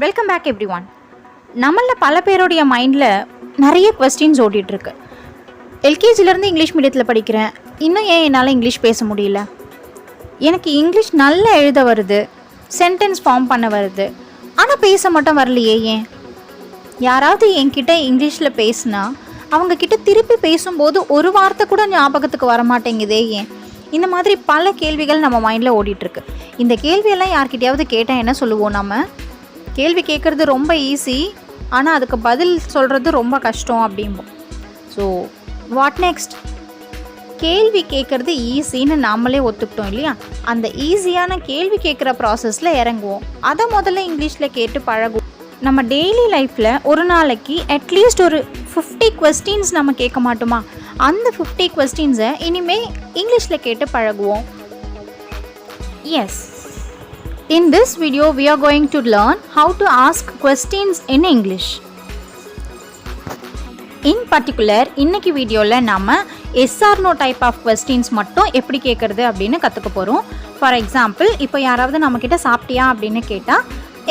Welcome back every one. நம்மள பல பேருடைய மைண்டில் நிறைய கொஸ்டின்ஸ் ஓடிட்டுருக்கு. எல்கேஜிலேருந்து இங்கிலீஷ் மீடியத்தில் படிக்கிறேன், இன்னும் ஏன் என்னால் இங்கிலீஷ் பேச முடியல? எனக்கு இங்கிலீஷ் நல்லா எழுத வருது, சென்டென்ஸ் ஃபார்ம் பண்ண வருது, ஆனால் பேச மட்டும் வரலையே ஏன்? யாராவது என்கிட்ட இங்கிலீஷில் பேசுனா அவங்கக்கிட்ட திருப்பி பேசும்போது ஒரு வார்த்தை கூட ஞாபகத்துக்கு வரமாட்டேங்குதே ஏன்? இந்த மாதிரி பல கேள்விகள் நம்ம மைண்டில் ஓடிட்டுருக்கு. இந்த கேள்வியெல்லாம் யார்கிட்டையாவது கேட்டால் என்ன சொல்லுவோம்? நம்ம கேள்வி கேட்குறது ரொம்ப ஈஸி, ஆனால் அதுக்கு பதில் சொல்கிறது ரொம்ப கஷ்டம் அப்படிம்போம். So what next? கேள்வி கேட்குறது ஈஸின்னு நாமளே ஒத்துக்கிட்டோம் இல்லையா? அந்த ஈஸியான கேள்வி கேட்குற ப்ராசஸில் இறங்குவோம். அதை முதல்ல இங்கிலீஷில் கேட்டு பழகுவோம். நம்ம டெய்லி லைஃப்பில் ஒரு நாளைக்கு அட்லீஸ்ட் ஒரு 50 கொஸ்டின்ஸ் நம்ம கேட்க மாட்டோமா? அந்த 50 கொஸ்டின்ஸை இனிமேல் இங்கிலீஷில் கேட்டு பழகுவோம். Yes, in this video we are going to learn how to ask questions in English. In particular இன்னைக்கு வீடியோவில் நம்ம yes or no type of questions மட்டும் எப்படி கேட்குறது அப்படின்னு கற்றுக்க போகிறோம். ஃபார் எக்ஸாம்பிள், இப்போ யாராவது நம்மக்கிட்ட சாப்பிட்டியா அப்படின்னு கேட்டால்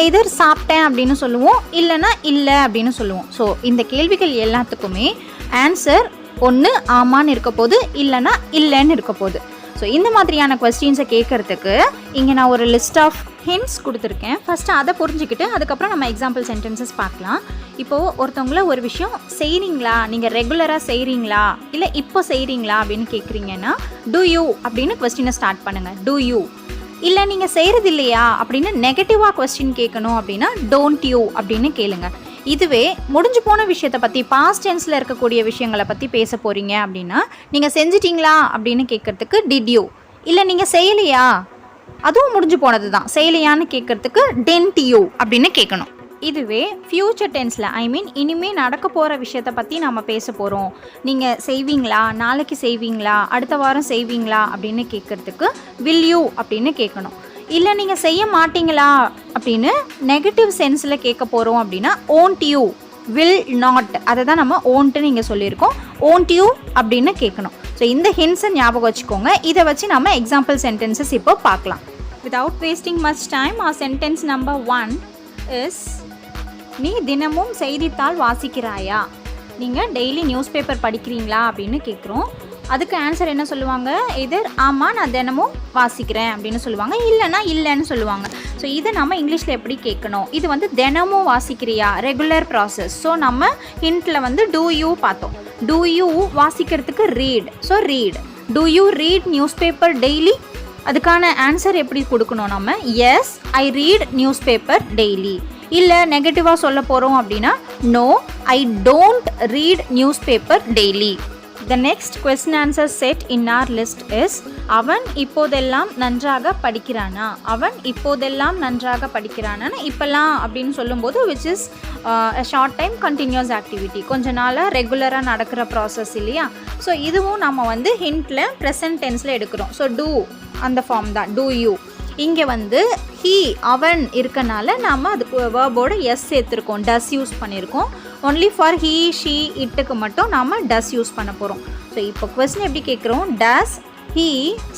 எதர் சாப்பிட்டேன் அப்படின்னு சொல்லுவோம், இல்லைனா இல்லை அப்படின்னு சொல்லுவோம். ஸோ இந்த கேள்விகள் எல்லாத்துக்குமே ஆன்சர் ஒன்று ஆமான்னு இருக்க போது, இல்லைனா இல்லைன்னு இருக்க போகுது. ஸோ இந்த மாதிரியான கொஸ்டின்ஸை கேட்குறதுக்கு இங்கே நான் ஒரு லிஸ்ட் ஆஃப் ஹிண்ட்ஸ் கொடுத்துருக்கேன். ஃபஸ்ட்டு அதை புரிஞ்சுக்கிட்டு அதுக்கப்புறம் நம்ம எக்ஸாம்பிள் சென்டென்சஸ் பார்க்கலாம். இப்போது ஒருத்தவங்கள ஒரு விஷயம் செய்கிறீங்களா, நீங்கள் ரெகுலராக செய்கிறீங்களா, இல்லை இப்போ செய்கிறீங்களா அப்படின்னு கேட்குறீங்கன்னா டூ யூ அப்படின்னு கொஸ்டினை ஸ்டார்ட் பண்ணுங்கள். Do you. இல்லை நீங்கள் செய்கிறது இல்லையா அப்படின்னு நெகட்டிவாக கொஸ்டின் கேட்கணும் அப்படின்னா டோன்ட் யூ அப்படின்னு கேளுங்க. இதுவே முடிஞ்சு போன விஷயத்தை பற்றி, பாஸ்ட் டென்ஸில் இருக்கக்கூடிய விஷயங்களை பற்றி பேச போகிறீங்க அப்படின்னா நீங்கள் செஞ்சிட்டிங்களா அப்படின்னு கேட்குறதுக்கு டிட் யூ. இல்லை நீங்கள் செய்யலையா, அதுவும் முடிஞ்சு போனது தான், செய்யலையான்னு கேட்குறதுக்கு டென்ட் யூ அப்படின்னு கேட்கணும். இதுவே ஃப்யூச்சர் டென்ஸில், ஐ மீன் இனிமேல் நடக்க போகிற விஷயத்தை பற்றி நம்ம பேச போகிறோம், நீங்கள் செய்வீங்களா, நாளைக்கு செய்வீங்களா, அடுத்த வாரம் செய்வீங்களா அப்படின்னு கேட்குறதுக்கு வில் யூ அப்படின்னு கேட்கணும். இல்லை நீங்கள் செய்ய மாட்டீங்களா அப்படின்னு நெகட்டிவ் சென்ஸில் கேட்க போகிறோம் அப்படின்னா ஓன்ட் யூ, வில் நாட், அதை தான் நம்ம ஓன்ட்டுன்னு இங்கே சொல்லியிருக்கோம். ஓன்ட் யூ அப்படின்னு கேட்கணும். ஸோ இந்த ஹிண்ட்ஸை ஞாபகம் வச்சுக்கோங்க. இதை வச்சு நம்ம எக்ஸாம்பிள் சென்டென்சஸ் இப்போ பார்க்கலாம். Without wasting much time, our sentence number 1 is, நீ தினமும் செய்தித்தாள் வாசிக்கிறாயா? நீங்கள் டெய்லி நியூஸ் பேப்பர் படிக்கிறீங்களா அப்படின்னு கேட்குறோம். அதுக்கு ஆன்சர் என்ன சொல்லுவாங்க? எதர் ஆமாம் நான் தினமும் வாசிக்கிறேன் அப்படின்னு சொல்லுவாங்க, இல்லைனா இல்லைன்னு சொல்லுவாங்க. ஸோ இதை நம்ம இங்கிலீஷில் எப்படி கேட்கணும்? இது வந்து தினமும் வாசிக்கிறியா, ரெகுலர் ப்ராசஸ். ஸோ நம்ம ஹிண்ட்டில் வந்து டூ யூ பார்த்தோம். டூ யூ வாசிக்கிறதுக்கு read. So read. Do you read newspaper daily? அதுக்கான ஆன்சர் எப்படி கொடுக்கணும் நம்ம? Yes, I read newspaper daily. இல்லை நெகட்டிவாக சொல்ல போகிறோம் அப்படின்னா no, I don't read newspaper daily. The next question answer set in our list is, அவன் இப்போதெல்லாம் நன்றாக படிக்கிறானா? அவன் இப்போதெல்லாம் நன்றாக படிக்கிறானா? இப்போல்லாம் அப்படின்னு சொல்லும்போது which is a short time continuous activity, கொஞ்ச நாளாக ரெகுலராக நடக்கிற ப்ராசஸ் இல்லையா? ஸோ இதுவும் நம்ம வந்து ஹிண்ட்டில் ப்ரெசன்ட் டென்ஸில் எடுக்கிறோம். ஸோ டூ அந்த ஃபார்ம் தான், டூ யூ. இங்கே வந்து ஹீ, அவன் இருக்கனால நாம் அதுக்கு வேர்போட எஸ் சேர்த்துருக்கோம், டஸ் யூஸ் பண்ணியிருக்கோம். ஒன்லி ஃபார் ஹீ, ஷீ, இட்டுக்கு மட்டும் நாம் டஸ் யூஸ் பண்ண போகிறோம். ஸோ இப்போ கொஸ்டின் எப்படி கேட்குறோம்? Does he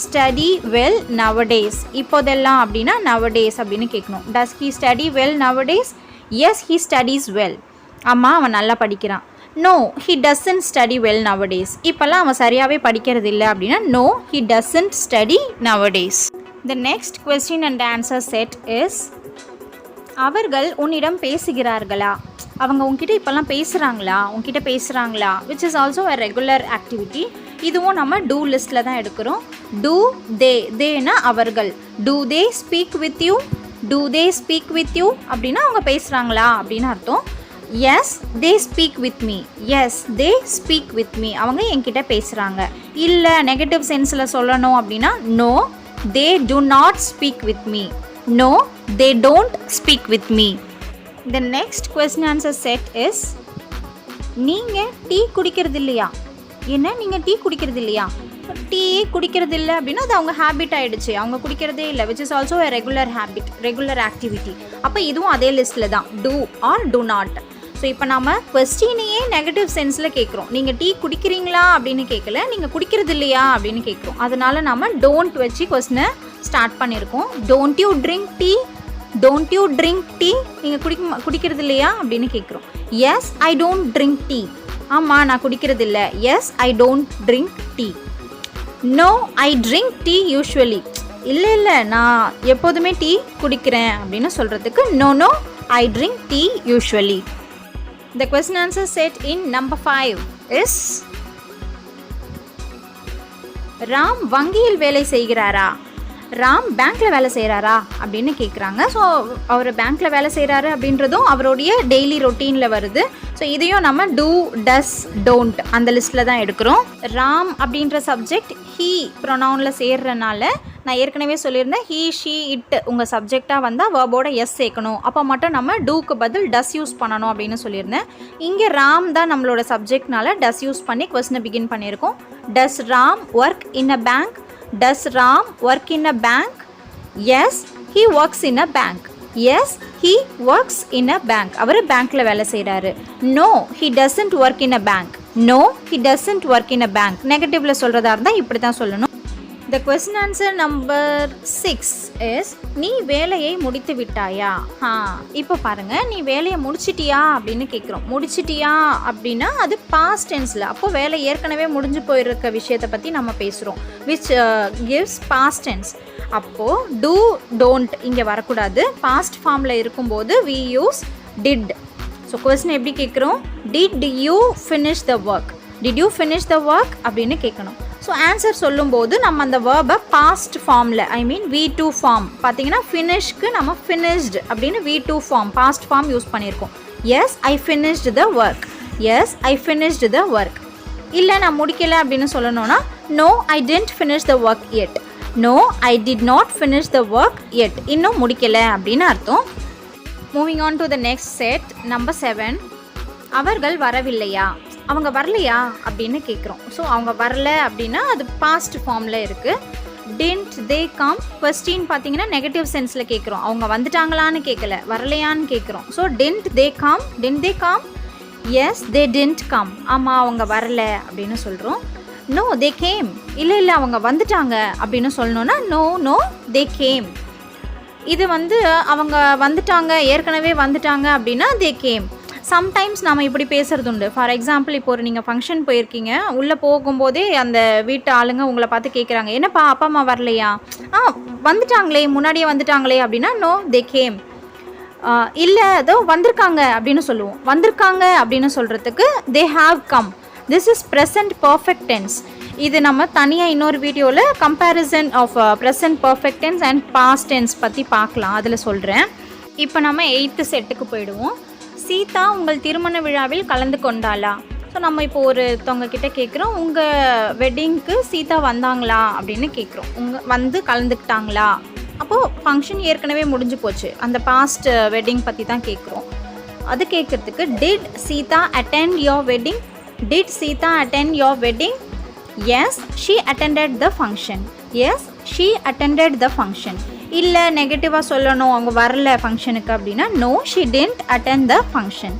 study well nowadays? இப்போதெல்லாம் அப்படின்னா நவடேஸ் அப்படின்னு கேட்கணும். Does he study well nowadays? Yes, he studies well. ஆமாம், அவன் நல்லா படிக்கிறான். No, he doesn't study well nowadays. இப்போல்லாம் அவன் சரியாகவே படிக்கிறது இல்லை அப்படின்னா no, he doesn't study nowadays. The next question and answer set is, அவர்கள் உன்னிடம் பேசுகிறார்களா? அவங்க உங்ககிட்ட இப்போல்லாம் பேசுகிறாங்களா, உங்ககிட்ட பேசுகிறாங்களா? Which is also a regular activity. இதுவும் நம்ம டூ லிஸ்ட்டில் தான் எடுக்கிறோம். டூ தே, தேனா அவர்கள். Do they speak with you? Do they speak with you அப்படின்னா அவங்க பேசுகிறாங்களா அப்படின்னு அர்த்தம். Yes, they speak with me. Yes, they speak with me, அவங்க என்கிட்ட பேசுகிறாங்க. இல்லை நெகட்டிவ் சென்ஸில் சொல்லணும் அப்படின்னா no, they do not speak with me. No, they don't speak with me. The next question answer set is, நீங்கள் டீ குடிக்கிறது இல்லையா? என்ன, நீங்கள் டீ குடிக்கிறது இல்லையா? டீ குடிக்கிறது இல்லை அப்படின்னா அது அவங்க ஹேபிட் ஆகிடுச்சு, அவங்க குடிக்கிறதே இல்லை, which is also a regular habit, regular activity. அப்போ இதுவும் அதே லிஸ்ட்டில் தான், do or do not. So இப்போ நம்ம கொஸ்டினையே நெகட்டிவ் சென்ஸில் கேட்குறோம். நீங்கள் டீ குடிக்கிறீங்களா அப்படின்னு கேட்கல, நீங்கள் குடிக்கிறது இல்லையா அப்படின்னு கேட்குறோம். அதனால நம்ம டோன்ட் வச்சு கொஸ்டினை ஸ்டார்ட் பண்ணியிருக்கோம். Don't you drink tea? Don't you drink tea, நீங்கள் குடிக்கிறது இல்லையா அப்படின்னு கேட்குறோம். Yes I don't drink tea, ஆமாம் நான் குடிக்கிறது இல்லை. Yes I don't drink tea. No I drink tea usually, இல்லை நான் எப்போதுமே டீ குடிக்கிறேன் அப்படின்னு சொல்கிறதுக்கு no no I drink tea usually. The question answer set in number 5 is Ram வங்கியில் வேலை செய்கிறாரா, ராம் பேங்க்கில் வேலை செய்கிறாரா அப்படின்னு கேட்குறாங்க. ஸோ அவர் பேங்க்கில் வேலை செய்கிறாரு அப்படின்றதும் அவருடைய டெய்லி ரொட்டீனில் வருது. ஸோ இதையும் நம்ம டூ டஸ் டோன்ட் அந்த லிஸ்ட்டில் தான் எடுக்கிறோம். ராம் அப்படின்ற சப்ஜெக்ட் ஹீ ப்ரொனவுனில் சேர்றனால நான் ஏற்கனவே சொல்லியிருந்தேன் ஹீ ஷீ இட் உங்கள் சப்ஜெக்டாக வந்தால் வேர்போட எஸ் சேர்க்கணும். அப்போ மட்டும் நம்ம டூக்கு பதில் டஸ் யூஸ் பண்ணணும் அப்படின்னு சொல்லியிருந்தேன். இங்கே ராம் தான் நம்மளோட சப்ஜெக்ட்னால டஸ் யூஸ் பண்ணி கொஸ்டினை பிகின் பண்ணியிருக்கோம். Does Ram work in a bank, does Ram work in a bank. Yes he works in a bank, yes he works in a bank, அவர் பேங்க்கில் வேலை செய்கிறாரு. No he doesn't work in a bank, no he doesn't work in a bank. நெகட்டிவில் சொல்கிறதா இருந்தால் இப்படி தான் சொல்லணும். The question answer number 6 is நீ வேலையை முடித்து விட்டாயா. இப்போ பாருங்கள், நீ வேலையை முடிச்சிட்டியா அப்படின்னு கேட்குறோம். முடிச்சிட்டியா அப்படின்னா அது பாஸ்ட் டென்ஸில், அப்போது வேலை ஏற்கனவே முடிஞ்சு போயிருக்க விஷயத்தை பற்றி நம்ம பேசுகிறோம். Which gives past tense. அப்போது டூ டோன்ட் இங்கே வரக்கூடாது. பாஸ்ட் ஃபார்மில் இருக்கும்போது we use did. So question எப்படி கேட்குறோம், did you finish the work, did you finish the work அப்படின்னு கேட்கணும். ஸோ ஆன்சர் சொல்லும்போது நம்ம அந்த வேர்பை பாஸ்ட் ஃபார்மில் V2 ஃபார்ம் பார்த்தீங்கன்னா ஃபினிஷ்க்கு நம்ம ஃபினிஷ்டு அப்படின்னு V2 form past form use பண்ணியிருக்கோம். Yes I finished the work, yes I finished the work. இல்லை நான் முடிக்கலை அப்படின்னு சொல்லணும்னா no I didn't finish the work yet, no I did not finish the work yet, இன்னும் முடிக்கலை அப்படின்னு அர்த்தம். Moving on to the next set number 7. அவர்கள் வரவில்லையா, அவங்க வரலையா அப்படின்னு கேட்குறோம். ஸோ அவங்க வரல அப்படின்னா அது பாஸ்ட் ஃபார்மில் இருக்குது. டென்ட் தே கம் கொஸ்டின் பார்த்தீங்கன்னா நெகட்டிவ் சென்ஸில் கேட்குறோம். அவங்க வந்துட்டாங்களான்னு கேட்கல, வரலையான்னு கேட்குறோம். So didn't they come, didn't they come, yes they didn't come, ஆமாம் அவங்க வரல அப்படின்னு சொல்கிறோம். நோ தே கேம், இல்லை அவங்க வந்துட்டாங்க அப்படின்னு சொல்லணுன்னா நோ நோ தே கேம். இது அவங்க வந்துட்டாங்க, ஏற்கனவே வந்துட்டாங்க அப்படின்னா தே கேம். சம்டைம்ஸ் நம்ம இப்படி பேசுகிறது உண்டு. ஃபார் எக்ஸாம்பிள், இப்போ ஒரு நீங்கள் ஃபங்க்ஷன் போயிருக்கீங்க, உள்ளே போகும்போதே அந்த வீட்டு ஆளுங்க உங்களை பார்த்து கேட்குறாங்க, என்னப்பா அப்பா அம்மா வரலையா, வந்துட்டாங்களே முன்னாடியே வந்துட்டாங்களே அப்படின்னா நோ தே கேம். இல்லை ஏதோ வந்திருக்காங்க அப்படின்னு சொல்லுவோம். வந்திருக்காங்க அப்படின்னு சொல்கிறதுக்கு they have come. This is present perfect tense. இது நம்ம தனியாக இன்னொரு வீடியோவில் comparison of present perfect tense and past tense பற்றி பார்க்கலாம், அதில் சொல்கிறேன். இப்போ நம்ம 8th செட்டுக்கு போயிடுவோம். சீதா உங்கள் திருமண விழாவில் கலந்து கொண்டாளா. ஸோ நம்ம இப்போ ஒருத்தவங்க கிட்டே கேட்குறோம், உங்கள் வெட்டிங்க்கு சீதா வந்தாங்களா அப்படின்னு கேட்குறோம். வந்து கலந்துக்கிட்டாங்களா. அப்போது ஃபங்க்ஷன் ஏற்கனவே முடிஞ்சு போச்சு, அந்த பாஸ்ட் வெட்டிங் பற்றி தான் கேட்குறோம். அது கேட்குறதுக்கு did Sita attend your wedding, did Sita attend your wedding. Yes she attended the function, yes she attended the function. இல்லை நெகட்டிவாக சொல்லணும், அவங்க வரல ஃபங்க்ஷனுக்கு அப்படின்னா no she didn't attend the function,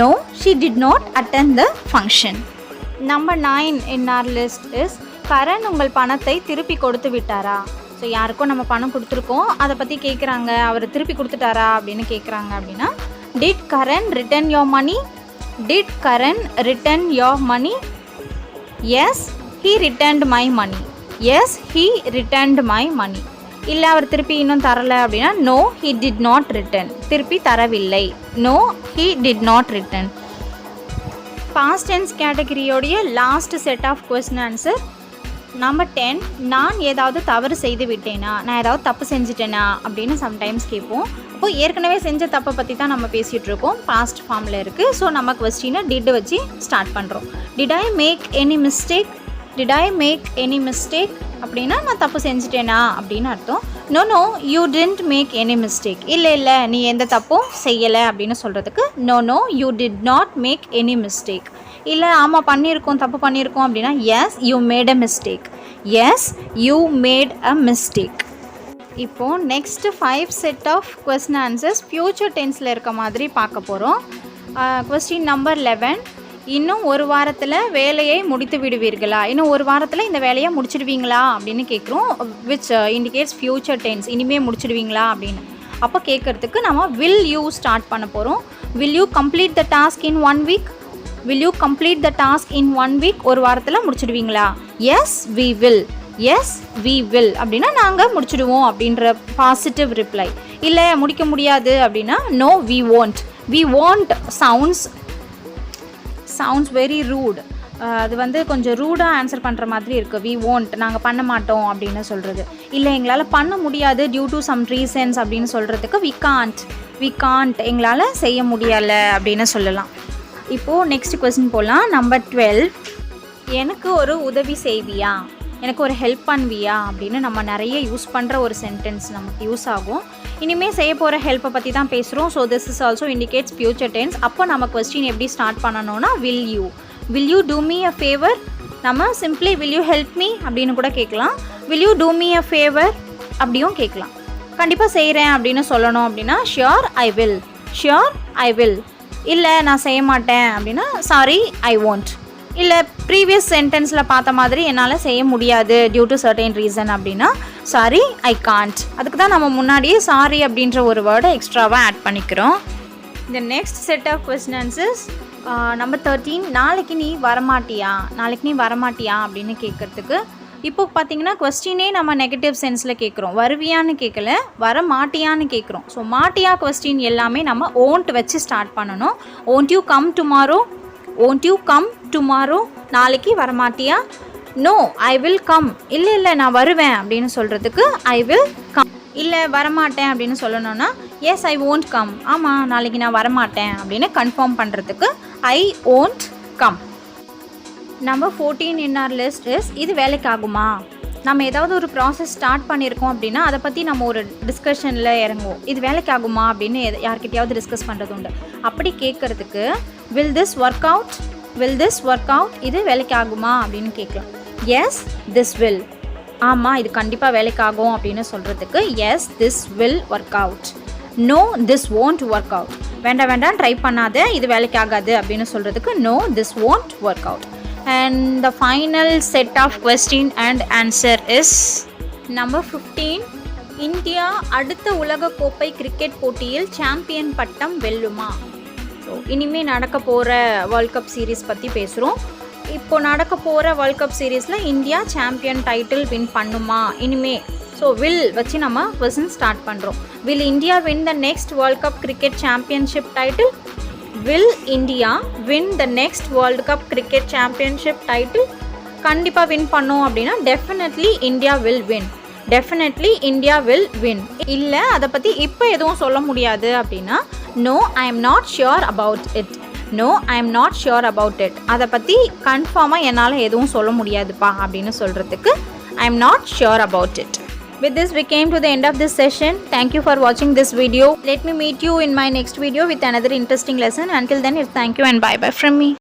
no she did not attend the function. Number 9 in our list is Karan உங்கள் பணத்தை திருப்பி கொடுத்து விட்டாரா. ஸோ யாருக்கும் நம்ம பணம் கொடுத்துருக்கோம், அதை பற்றி கேட்குறாங்க, அவர் திருப்பி கொடுத்துட்டாரா அப்படின்னு கேட்குறாங்க அப்படின்னா did Karan return your money, did Karan return your money. Yes he returned my money, yes he returned my money. இல்லை அவர் திருப்பி இன்னும் தரலை அப்படின்னா no he did not return, திருப்பி தரவில்லை, no he did not return. Past tense கேட்டகரியோடைய last set of question answer number 10. நான் ஏதாவது தவறு செய்து விட்டேனா, நான் ஏதாவது தப்பு செஞ்சுட்டேனா அப்படின்னு சம்டைம்ஸ் கேட்போம். அப்போது ஏற்கனவே செஞ்ச தப்பை பற்றி தான் நம்ம பேசிகிட்டு இருக்கோம், பாஸ்ட் ஃபார்மில் இருக்குது. ஸோ நம்ம கொஸ்டினை டிட் வச்சு ஸ்டார்ட் பண்ணுறோம். Did I make any mistake, did I make any mistake அப்படின்னா நான் தப்பு செஞ்சுட்டேனா அப்படின்னு அர்த்தம். No no you didn't make any mistake, இல்லை நீ எந்த தப்பும் செய்யலை அப்படின்னு சொல்கிறதுக்கு no no you did not make any mistake. இல்லை ஆமாம் பண்ணியிருக்கோம், தப்பு பண்ணியிருக்கோம் அப்படின்னா yes you made a mistake, yes you made a mistake. இப்போது next 5 set of question answers future டென்ஸில் இருக்க மாதிரி பார்க்க போகிறோம். Question number 11. இன்னும் ஒரு வாரத்தில் வேலையை முடித்து விடுவீர்களா, இன்னும் ஒரு வாரத்தில் இந்த வேலையை முடிச்சிடுவீங்களா அப்படின்னு கேட்குறோம். விச் இண்டிகேட்ஸ் ஃப்யூச்சர் டென்ஸ், இனிமேல் முடிச்சிடுவீங்களா அப்படின்னு. அப்போ கேட்குறதுக்கு நம்ம வில் யூ ஸ்டார்ட் பண்ண போகிறோம். Will you complete the task in 1 week? Will you complete the task in 1 week? ஒரு வாரத்தில் முடிச்சிடுவீங்களா? Yes we will. Yes we will அப்படின்னா நாங்கள் முடிச்சிடுவோம் அப்படின்ற பாசிட்டிவ் ரிப்ளை. இல்லை முடிக்க முடியாது அப்படின்னா no we won't. We won't sounds very rude. அது வந்து கொஞ்சம் ரூடாக ஆன்சர் பண்ணுற மாதிரி இருக்குது. வி won't, நாங்கள் பண்ண மாட்டோம் அப்படின்னு சொல்கிறது. இல்லை எங்களால் பண்ண முடியாது டியூ டு சம் ரீசன்ஸ் அப்படின்னு சொல்கிறதுக்கு வி காண்ட், எங்களால் செய்ய முடியலை அப்படின்னு சொல்லலாம். இப்போது நெக்ஸ்ட் கொஸ்டின் போகலாம். நம்பர் 12, எனக்கு ஒரு உதவி செய்வியா, எனக்கு ஒரு ஹெல்ப் பண்ணுவியா அப்படின்னு நம்ம நிறைய யூஸ் பண்ணுற ஒரு சென்டென்ஸ் நமக்கு யூஸ் ஆகும். இனிமேல் செய்ய போகிற ஹெல்ப்பை பற்றி தான் பேசுகிறோம். So this is also indicates future tense. அப்போ நம்ம கொஸ்டின் எப்படி ஸ்டார்ட் பண்ணணும்னா will you do me a favour. நம்ம simply will you help me அப்படின்னு கூட கேட்கலாம். Will you do me a favour அப்படியும் கேட்கலாம். கண்டிப்பாக செய்கிறேன் அப்படின்னு சொல்லணும் அப்படின்னா ஷியோர் ஐ வில். இல்லை நான் செய்ய மாட்டேன் அப்படின்னா சாரி ஐ won't. இல்லை ப்ரீவியஸ் சென்டென்ஸில் பார்த்த மாதிரி என்னால் செய்ய முடியாது டியூ டு சர்டைன் ரீசன் அப்படின்னா சாரி ஐ காண்ட். அதுக்கு தான் நம்ம முன்னாடியே சாரி அப்படின்ற ஒரு வேர்டை எக்ஸ்ட்ராவாக ஆட் பண்ணிக்கிறோம். இந்த next set of questions is number 13, நாளைக்கு நீ வரமாட்டியா அப்படின்னு கேட்குறதுக்கு. இப்போ பார்த்தீங்கன்னா கொஸ்டினே நம்ம நெகட்டிவ் சென்ஸில் கேட்குறோம். வருவியான்னு கேட்கல, வர மாட்டியான்னு கேட்குறோம். ஸோ மாட்டியா கொஸ்டின் எல்லாமே நம்ம ஓன்ட் வச்சு ஸ்டார்ட் பண்ணணும். ஓன்ட் யூ கம் டுமாரோ, நாளைக்கு வரமாட்டியா? No I will come. இல்லை நான் வருவேன் அப்படின்னு சொல்கிறதுக்கு ஐ வில் கம். இல்லை வரமாட்டேன் அப்படின்னு சொல்லணும்னா எஸ் ஐ won't கம். ஆமாம் நாளைக்கு நான் வரமாட்டேன் அப்படின்னு கன்ஃபார்ம் பண்ணுறதுக்கு ஐ won't come. Number 14 in our list is இது வேலைக்கு ஆகுமா. நம்ம ஏதாவது ஒரு ப்ராசஸ் ஸ்டார்ட் பண்ணியிருக்கோம் அப்படின்னா அதை பற்றி நம்ம ஒரு டிஸ்கஷனில் இறங்குவோம். இது வேலைக்கு ஆகுமா அப்படின்னு யார்கிட்டையாவது டிஸ்கஸ் பண்ணுறது உண்டு. அப்படி கேட்குறதுக்கு வில் திஸ் ஒர்க் அவுட், இது வேலைக்கு ஆகுமா அப்படின்னு கேட்கலாம். Yes this will. ஆமாம் இது கண்டிப்பாக வேலைக்கு ஆகும் அப்படின்னு சொல்கிறதுக்கு yes this will work out. No this won't work out. வேண்டாம் ட்ரை பண்ணாத, இது வேலைக்கு ஆகாது அப்படின்னு சொல்கிறதுக்கு no this won't work out. And the final set of question and answer is number 15, India அடுத்த உலக கோப்பை கிரிக்கெட் போட்டியில் சாம்பியன் பட்டம் வெல்லுமா. ஸோ இனிமேல் நடக்க போகிற வேர்ல்ட் கப் சீரீஸ் பற்றி பேசுகிறோம். இப்போது நடக்க போகிற வேர்ல்ட் கப் சீரீஸில் இந்தியா சாம்பியன் டைட்டில் வின் பண்ணுமா இனிமே. ஸோ வில் வச்சு நம்ம கொஸ்டின் ஸ்டார்ட் பண்ணுறோம். Will India win the next world cup cricket championship title? Will India win the next world cup cricket championship title? கண்டிப்பாக வின் பண்ணோம் அப்படின்னா definitely India will win. இல்லை அதை பற்றி இப்போ எதுவும் சொல்ல முடியாது அப்படின்னா no I am not sure about it. அதை பற்றி கன்ஃபார்மாக என்னால் எதுவும் சொல்ல முடியாதுப்பா அப்படின்னு சொல்கிறதுக்கு I am not sure about it. With this we came to the end of this session. Thank you for watching this video. Let me meet you in my next video with another interesting lesson. Until then, thank you and bye bye from me.